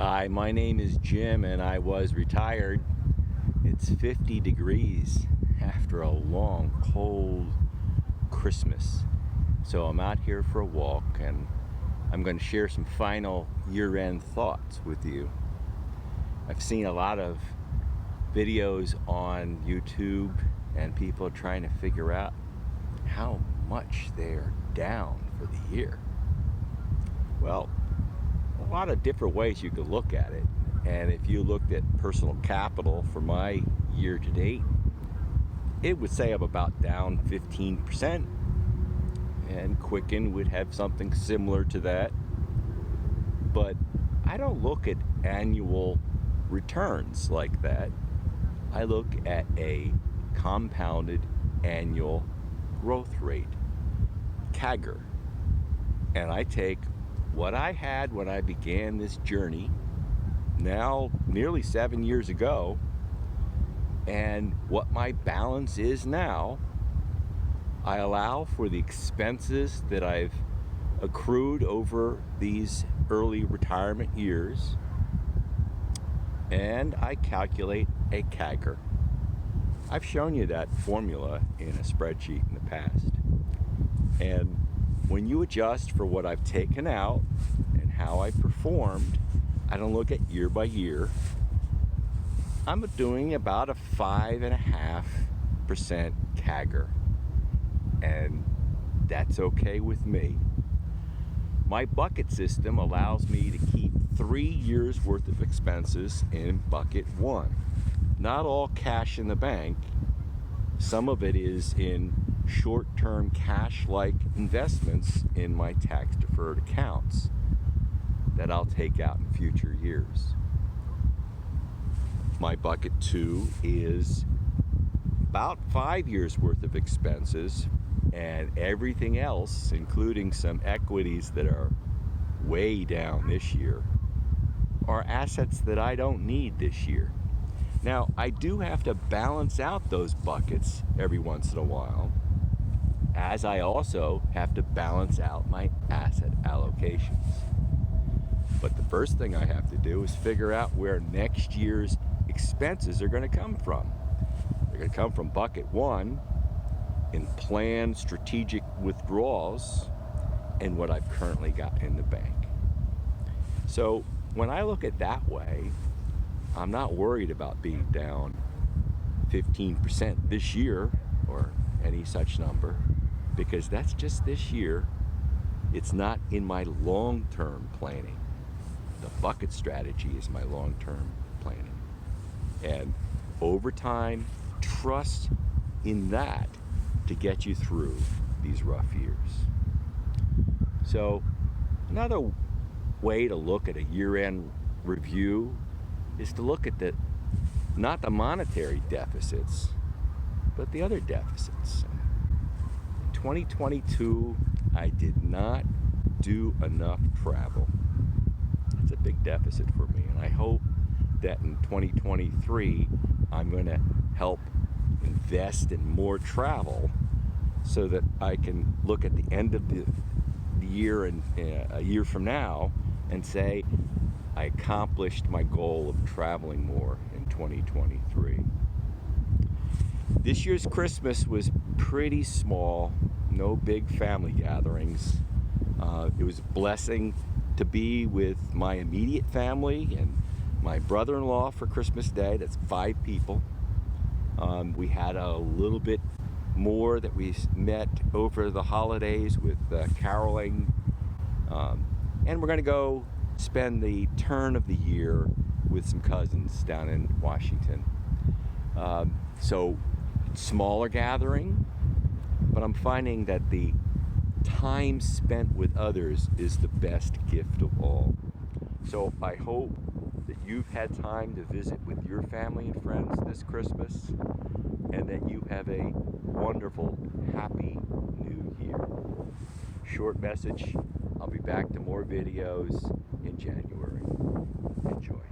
Hi, my name is Jim and I was retired. It's 50 degrees after a long, cold Christmas. So I'm out here for a walk and I'm going to share some final year-end thoughts with you. I've seen a lot of videos on YouTube and people trying to figure out how much they're down for the year. Well, a lot of different ways you could look at it. And if you looked at personal capital for my year to date, it would say I'm about down 15%. And Quicken would have something similar to that. But I don't look at annual returns like that. I look at a compounded annual growth rate, CAGR. And I take what I had when I began this journey, now nearly 7 years ago, and what my balance is now. I allow for the expenses that I've accrued over these early retirement years, and I calculate a CAGR. I've shown you that formula in a spreadsheet in the past. And when you adjust for what I've taken out and how I performed, I don't look at year by year. I'm doing about a 5.5% CAGR. And that's okay with me. My bucket system allows me to keep 3 years worth of expenses in bucket 1. Not all cash in the bank. Some of it is in short-term cash-like investments in my tax-deferred accounts that I'll take out in future years. My bucket 2 is about 5 years worth of expenses, and everything else, including some equities that are way down this year, are assets that I don't need this year. Now, I do have to balance out those buckets every once in a while, as I also have to balance out my asset allocations. But the first thing I have to do is figure out where next year's expenses are going to come from. They're going to come from bucket 1 in planned strategic withdrawals and what I've currently got in the bank. So when I look at that way, I'm not worried about being down 15% this year or any such number, because that's just this year. It's not in my long-term planning. The bucket strategy is my long-term planning. And over time, trust in that to get you through these rough years. So another way to look at a year-end review is to look at not the monetary deficits, but the other deficits. In 2022, I did not do enough travel. It's a big deficit for me, and I hope that in 2023, I'm going to help invest in more travel so that I can look at the end of the year and a year from now and say, I accomplished my goal of traveling more in 2023. This year's Christmas was pretty small, no big family gatherings. It was a blessing to be with my immediate family and my brother-in-law for Christmas Day. That's 5 people. We had a little bit more that we met over the holidays with caroling. And we're going to go spend the turn of the year with some cousins down in Washington. So smaller gathering, but I'm finding that the time spent with others is the best gift of all. So I hope that you've had time to visit with your family and friends this Christmas, and that you have a wonderful, happy new year. Short message, I'll be back to more videos in January. Enjoy.